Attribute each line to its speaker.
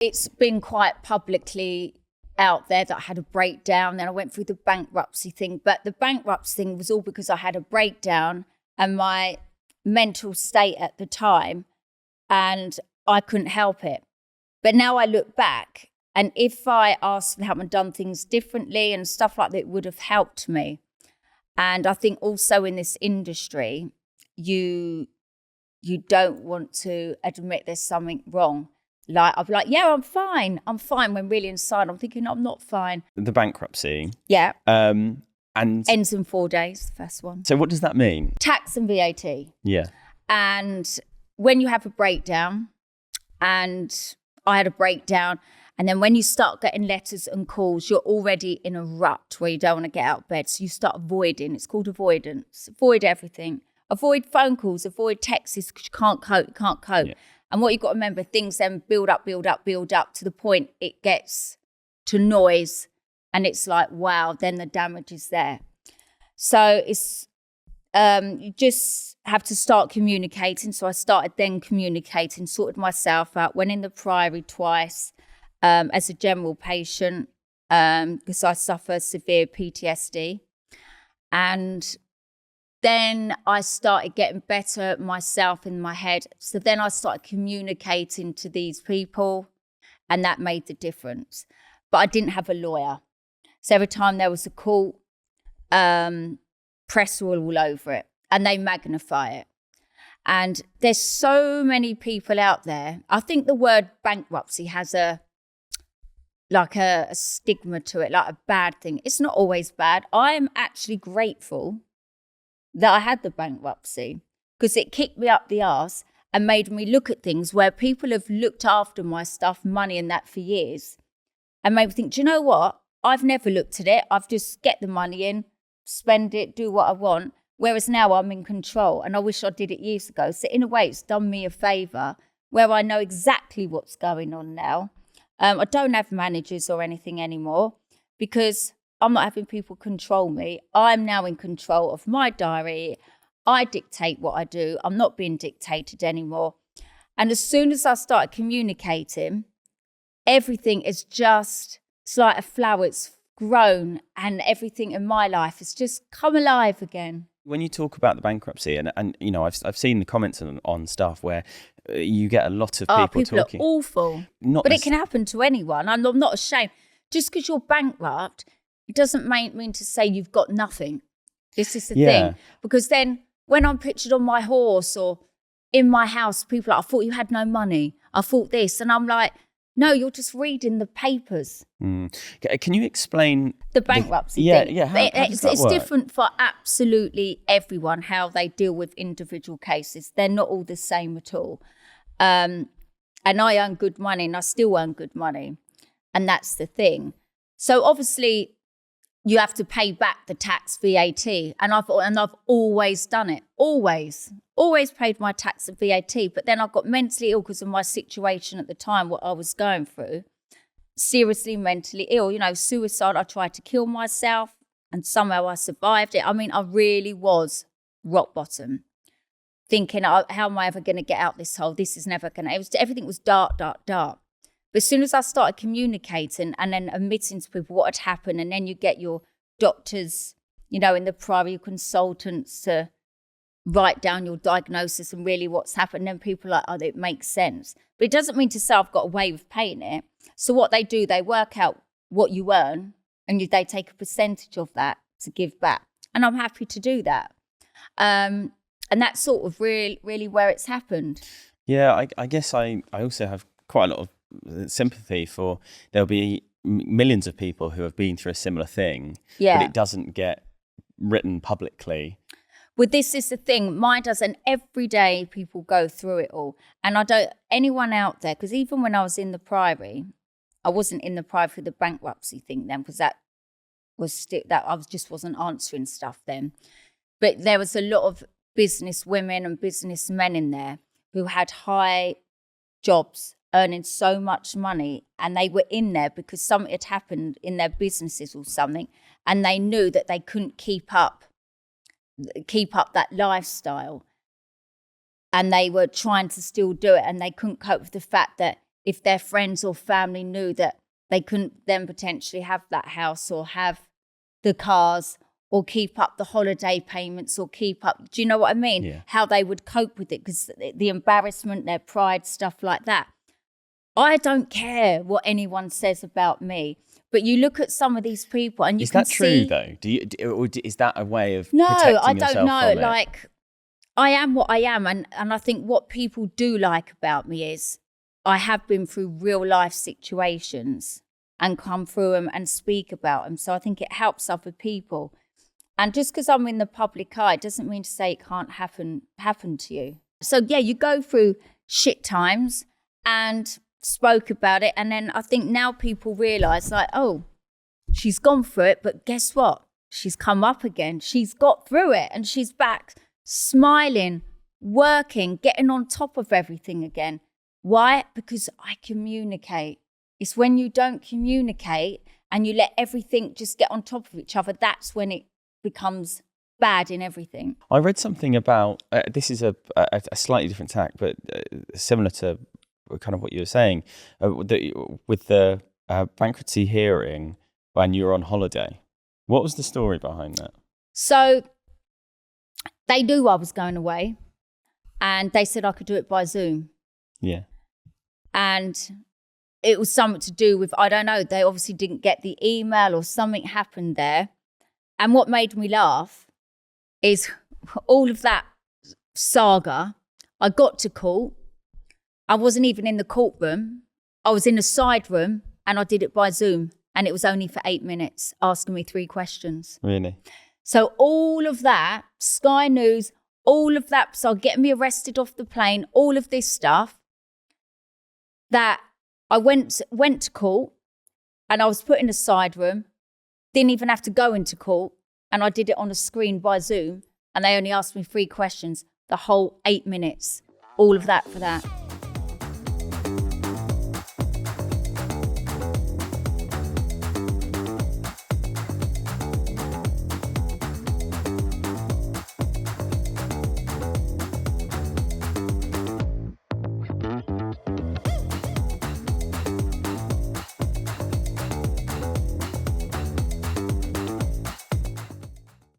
Speaker 1: It's been quite publicly out there that I had a breakdown. Then I went through the bankruptcy thing. But the bankruptcy thing was all because I had a breakdown and my mental state at the time, and I couldn't help it. But now I look back, and if I asked for help and done things differently and stuff like that, it would have helped me. And I think also in this industry, you don't want to admit there's something wrong. Like, I'll be like, yeah, I'm fine, when really inside I'm thinking I'm not fine.
Speaker 2: The bankruptcy.
Speaker 1: Yeah.
Speaker 2: And
Speaker 1: ends in 4 days, the first one.
Speaker 2: So what does that mean?
Speaker 1: Tax and VAT.
Speaker 2: Yeah.
Speaker 1: And when you have a breakdown, and I had a breakdown, and then when you start getting letters and calls, you're already in a rut where you don't want to get out of bed. So you start avoiding. It's called avoidance. Avoid everything. Avoid phone calls, avoid texts because you can't cope. Yeah. And what you've got to remember, things then build up to the point it gets to noise. And it's like, wow, then the damage is there. So it's you just have to start communicating. So I started then communicating, sorted myself out, went in the Priory twice as a general patient because I suffer severe PTSD. And then I started getting better myself in my head. So then I started communicating to these people, and that made the difference. But I didn't have a lawyer. So every time there was a court, press were all over it, and they magnify it. And there's so many people out there. I think the word bankruptcy has a stigma to it, like a bad thing. It's not always bad. I am actually grateful that I had the bankruptcy because it kicked me up the arse and made me look at things where people have looked after my stuff, money and that for years, and made me think, do you know what? I've never looked at it. I've just get the money in, spend it, do what I want. Whereas now I'm in control, and I wish I did it years ago. So in a way, it's done me a favour where I know exactly what's going on now. I don't have managers or anything anymore because I'm not having people control me. I'm now in control of my diary. I dictate what I do. I'm not being dictated anymore. And as soon as I started communicating, everything is just, it's like a flower. It's grown, and everything in my life has just come alive again.
Speaker 2: When you talk about the bankruptcy, and you know, I've seen the comments on stuff where you get a lot of people talking.
Speaker 1: Are awful. But it can happen to anyone. I'm not ashamed. Just because you're bankrupt, it doesn't mean to say you've got nothing. This is the thing. Because then when I'm pictured on my horse or in my house, people are like, I thought you had no money. I thought this. And I'm like, no, you're just reading the papers.
Speaker 2: Can you explain
Speaker 1: the bankruptcy thing? Yeah.
Speaker 2: How does that work?
Speaker 1: Different for absolutely everyone, how they deal with individual cases. They're not all the same at all. And I earn good money, and I still earn good money. And that's the thing. So obviously, you have to pay back the tax, VAT, and I've always done it. Always paid my tax and VAT. But then I got mentally ill because of my situation at the time, what I was going through. Seriously mentally ill, suicide. I tried to kill myself, and somehow I survived it. I mean, I really was rock bottom, thinking, how am I ever going to get out this hole? This is never going to. Everything was dark. But as soon as I started communicating and then admitting to people what had happened, and then you get your doctors, in the Priory, your consultants to write down your diagnosis and really what's happened, then people are like, oh, it makes sense. But it doesn't mean to say I've got a way of paying it. So what they do, they work out what you earn, and they take a percentage of that to give back. And I'm happy to do that. And that's sort of really where it's happened.
Speaker 2: Yeah, I guess I also have quite a lot of sympathy for, there'll be millions of people who have been through a similar thing, but it doesn't get written publicly.
Speaker 1: Well, this is the thing, mine does, and every day people go through it all. And anyone out there, because even when I was in the Priory, I wasn't in the Priory for the bankruptcy thing then, because that I just wasn't answering stuff then. But there was a lot of business women and businessmen in there who had high jobs, earning so much money, and they were in there because something had happened in their businesses or something, and they knew that they couldn't keep up that lifestyle, and they were trying to still do it, and they couldn't cope with the fact that if their friends or family knew that they couldn't then potentially have that house or have the cars or keep up the holiday payments or keep up, do you know what I mean?
Speaker 2: Yeah.
Speaker 1: How they would cope with it, because the embarrassment, their pride, stuff like that. I don't care what anyone says about me, but you look at some of these people and you can see...
Speaker 2: Is that true, though? Or is that a way of
Speaker 1: No,
Speaker 2: protecting
Speaker 1: I don't
Speaker 2: yourself
Speaker 1: know.
Speaker 2: from it?
Speaker 1: Like, I am what I am. And I think what people do like about me is I have been through real life situations and come through them and speak about them. So I think it helps other people. And just because I'm in the public eye doesn't mean to say it can't happen to you. So yeah, you go through shit times and spoke about it. And then I think now people realise, like, oh, she's gone through it, but guess what? She's come up again. She's got through it and she's back smiling, working, getting on top of everything again. Why? Because I communicate. It's when you don't communicate and you let everything just get on top of each other, that's when it becomes bad in everything.
Speaker 2: I read something about, this is a slightly different tack, but similar to kind of what you were saying, with the bankruptcy hearing when you were on holiday. What was the story behind that?
Speaker 1: So they knew I was going away and they said I could do it by Zoom.
Speaker 2: Yeah.
Speaker 1: And it was something to do with, I don't know, they obviously didn't get the email or something happened there. And what made me laugh is all of that saga. I got to court. I wasn't even in the courtroom. I was in a side room and I did it by Zoom. And it was only for 8 minutes, asking me 3 questions.
Speaker 2: Really?
Speaker 1: So all of that, Sky News, all of that, so getting me arrested off the plane, all of this stuff, that I went to court and I was put in a side room, didn't even have to go into court, and I did it on a screen by Zoom, and they only asked me 3 questions, the whole 8 minutes, all of that for that.